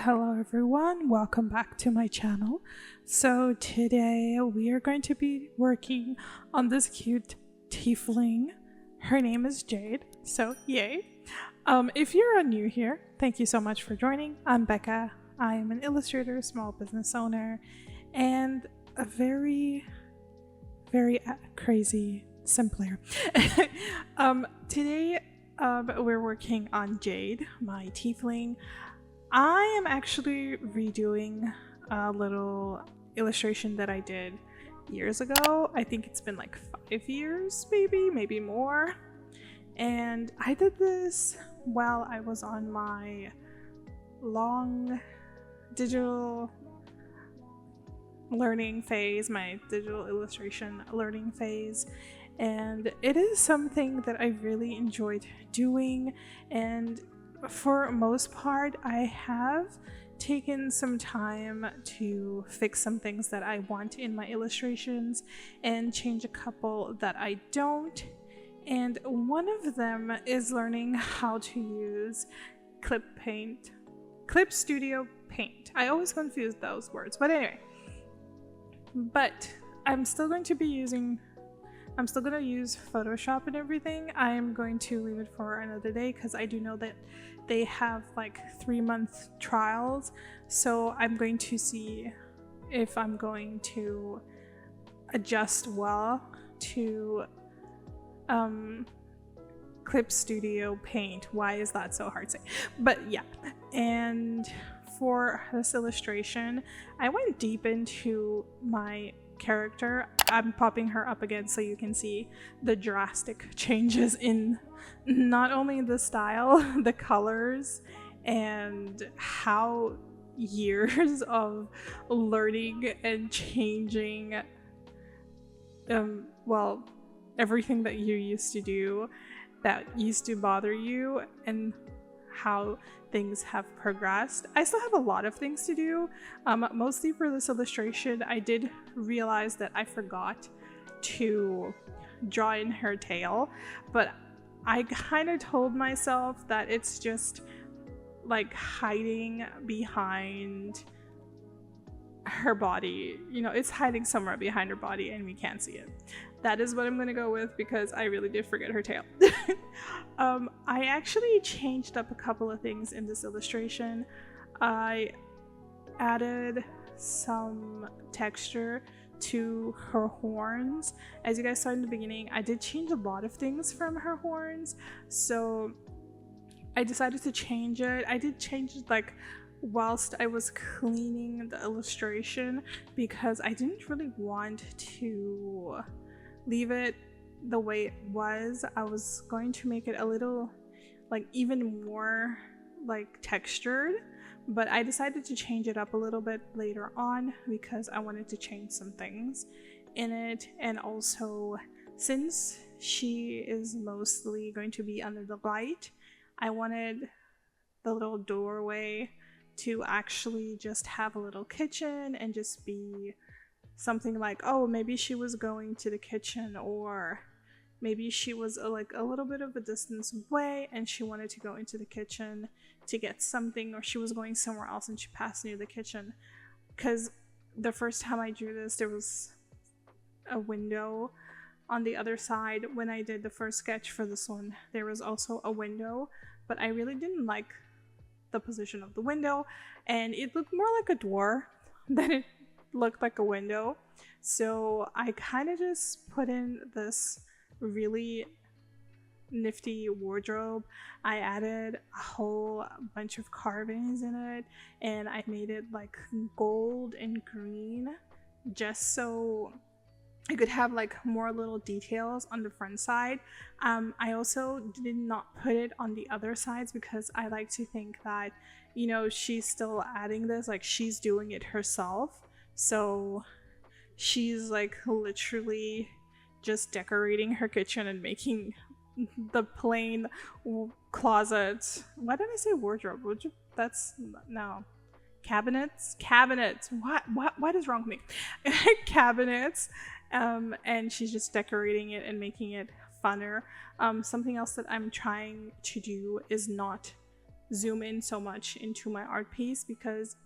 Hello everyone, welcome back to my channel. So today we are going to be working on this cute tiefling. Her name is Jade, so yay. If you're new here, thank you so much for joining. I'm Becca. I am an illustrator, small business owner, and a very crazy sim player. Today we're working on Jade, my tiefling. I am actually redoing a little illustration that I did years ago. I think it's been like 5 years, maybe more. And I did this while I was on my long digital learning phase, my digital illustration learning phase. And it is something that I really enjoyed doing, and for most part I have taken some time to fix some things that I want in my illustrations and change a couple that I don't. And one of them is learning how to use Clip Studio Paint. I always confuse those words, but anyway. But I'm still going to use Photoshop and everything. I'm going to leave it for another day because I do know that they have like 3-month trials. So I'm going to see if I'm going to adjust well to Clip Studio Paint. Why is that so hard to say? But yeah, and for this illustration, I went deep into my character. I'm popping her up again so you can see the drastic changes in not only the style, the colors, and how years of learning and changing well, everything that you used to do that used to bother you and how things have progressed. I still have a lot of things to do. Mostly for this illustration, I did realize that I forgot to draw in her tail, but I kind of told myself that it's just like hiding behind her body. You know, it's hiding somewhere behind her body and we can't see it. That is what I'm gonna go with because I really did forget her tail. I actually changed up a couple of things in this illustration. I added some texture to her horns. As you guys saw in the beginning, I did change a lot of things from her horns, so I decided to change it. I did change it like whilst I was cleaning the illustration because I didn't really want to leave it the way it was. I was going to make it a little like even more like textured, but I decided to change it up a little bit later on because I wanted to change some things in it. And also, since she is mostly going to be under the light, I wanted the little doorway to actually just have a little kitchen and just be something like, oh, maybe she was going to the kitchen, or maybe she was like a little bit of a distance away and she wanted to go into the kitchen to get something, or she was going somewhere else and she passed near the kitchen. Because the first time I drew this, there was a window on the other side. When I did the first sketch for this one, there was also a window, but I really didn't like the position of the window and it looked more like a door than it looked like a window. So I kind of just put in this really nifty wardrobe. I added a whole bunch of carvings in it and I made it like gold and green just so I could have like more little details on the front side. I also did not put it on the other sides because I like to think that, you know, she's still adding this, like she's doing it herself. So she's like literally just decorating her kitchen and making the plain closet. Why did I say wardrobe? That's no. Cabinets. What is wrong with me? Cabinets. And she's just decorating it and making it funner. Something else that I'm trying to do is not zoom in so much into my art piece, because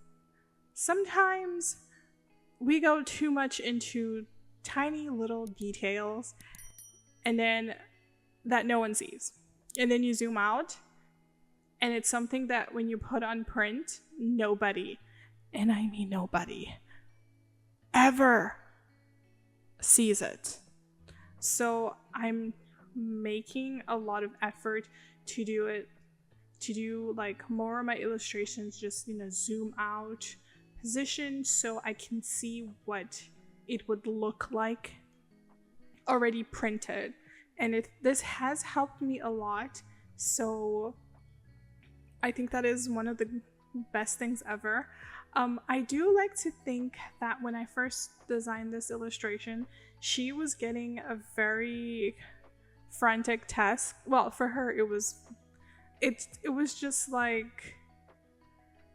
sometimes we go too much into tiny little details and then that no one sees. And then you zoom out and it's something that when you put on print, nobody, and I mean nobody, ever sees it. So I'm making a lot of effort to do like more of my illustrations just in a zoom out position so I can see what it would look like already printed. And this has helped me a lot, so I think that is one of the best things ever. I do like to think that when I first designed this illustration, she was getting a very frantic task. Well, for her, it was just like,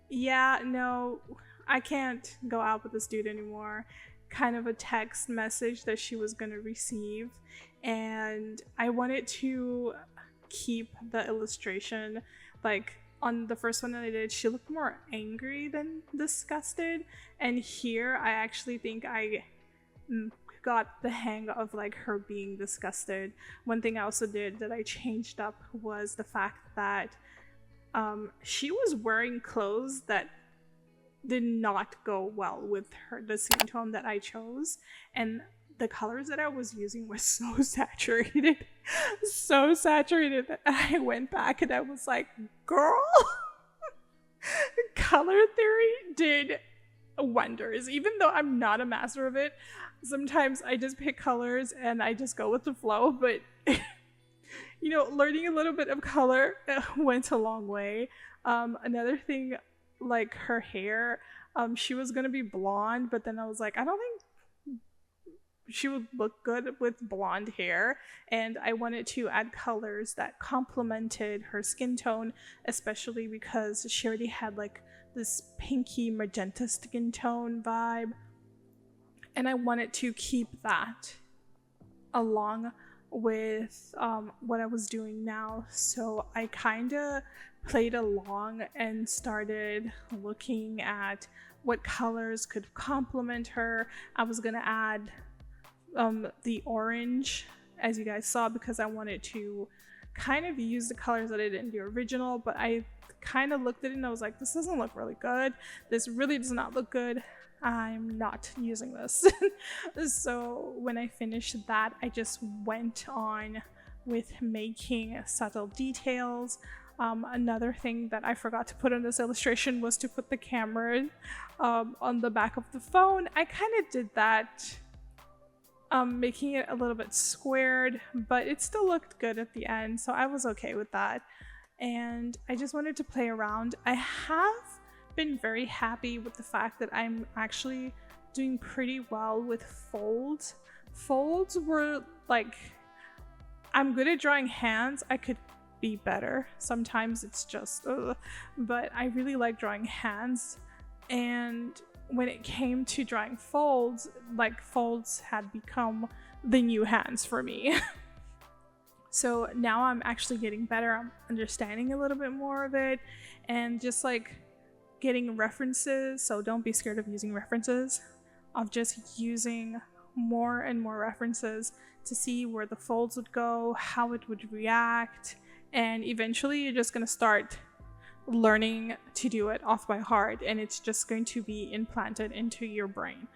yeah, no, I can't go out with this dude anymore. Kind of a text message that she was going to receive. And I wanted to keep the illustration, like, on the first one that I did, she looked more angry than disgusted. And here, I actually think I got the hang of like her being disgusted. One thing I also did that I changed up was the fact that she was wearing clothes that did not go well with the skin tone that I chose. And the colors that I was using were so saturated, so saturated that I went back and I was like, girl, color theory did wonders. Even though I'm not a master of it, sometimes I just pick colors and I just go with the flow. But, you know, learning a little bit of color went a long way. Another thing, like her hair, she was going to be blonde, but then I was like, I don't think she would look good with blonde hair, and I wanted to add colors that complemented her skin tone, especially because she already had like this pinky magenta skin tone vibe, and I wanted to keep that along with what I was doing now. So I kind of played along and started looking at what colors could complement her. I was gonna add the orange, as you guys saw, because I wanted to kind of use the colors that I did in the original, but I kind of looked at it and I was like, this doesn't look really good. This really does not look good. I'm not using this. So when I finished that, I just went on with making subtle details. Another thing that I forgot to put in this illustration was to put the camera on the back of the phone. I kind of did that, making it a little bit squared, but it still looked good at the end, so I was okay with that. And I just wanted to play around. I have been very happy with the fact that I'm actually doing pretty well with folds. Folds were like, I'm good at drawing hands. I could be better. Sometimes it's just, but I really like drawing hands. And when it came to drawing folds, like folds had become the new hands for me. So now I'm actually getting better. I'm understanding a little bit more of it and just like getting references. So don't be scared of using references, of just using more and more references to see where the folds would go, how it would react. And eventually you're just going to start learning to do it off by heart, and it's just going to be implanted into your brain.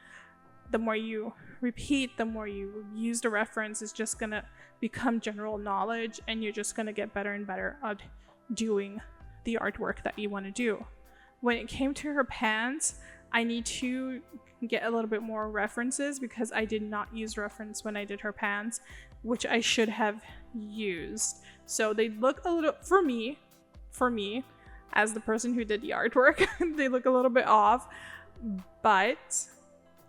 The more you repeat, the more you use the reference, it's just going to become general knowledge, and you're just going to get better and better at doing the artwork that you want to do. When it came to her pants, I need to get a little bit more references because I did not use reference when I did her pants, which I should have used. So they look a little, for me, as the person who did the artwork, they look a little bit off, but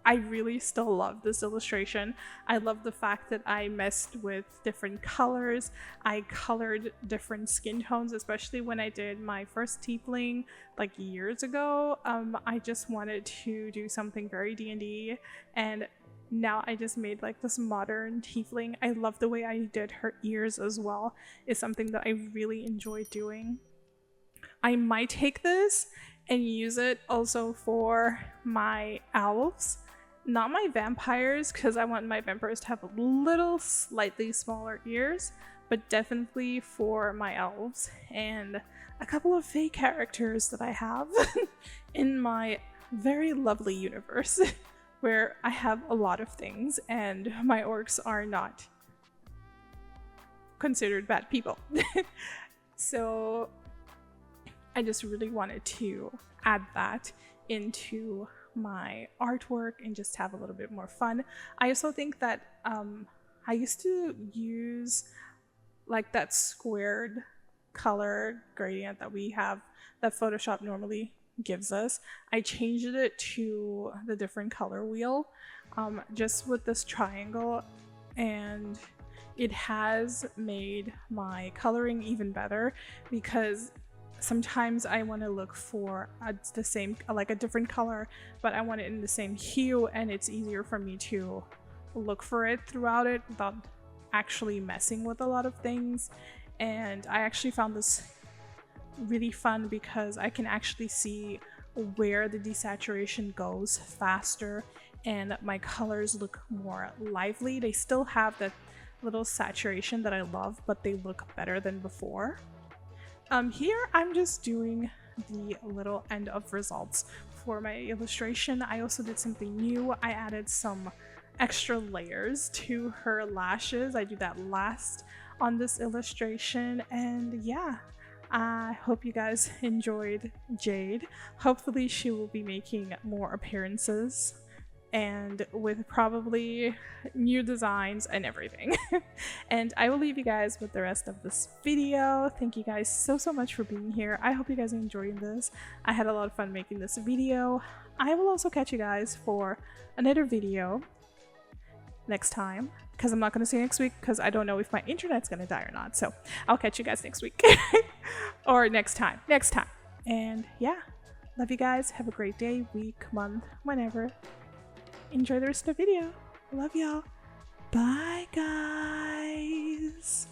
I really still love this illustration. I love the fact that I messed with different colors. I colored different skin tones, especially when I did my first tiefling like years ago. I just wanted to do something very D&D, and now I just made like this modern tiefling. I love the way I did her ears as well. It's something that I really enjoy doing. I might take this and use it also for my elves. Not my vampires, because I want my vampires to have a little slightly smaller ears, but definitely for my elves and a couple of fake characters that I have in my very lovely universe where I have a lot of things and my orcs are not considered bad people. So I just really wanted to add that into my artwork and just have a little bit more fun. I also think that I used to use like that squared color gradient that we have that Photoshop normally gives us. I changed it to the different color wheel just with this triangle, and it has made my coloring even better because sometimes I want to look for the same, like a different color, but I want it in the same hue, and it's easier for me to look for it throughout it without actually messing with a lot of things. And I actually found this really fun because I can actually see where the desaturation goes faster and my colors look more lively. They still have that little saturation that I love, but they look better than before. Here I'm just doing the little end of results for my illustration. I also did something new. I added some extra layers to her lashes. I do that last on this illustration, and yeah, I hope you guys enjoyed Jade. Hopefully she will be making more appearances and with probably new designs and everything. And I will leave you guys with the rest of this video. Thank you guys so much for being here. I hope you guys are enjoying this. I had a lot of fun making this video. I will also catch you guys for another video next time, because I'm not going to say next week because I don't know if my internet's going to die or not. So I'll catch you guys next week or next time. And yeah, love you guys. Have a great day, week, month, whenever. Enjoy the rest of the video. Love y'all. Bye, guys.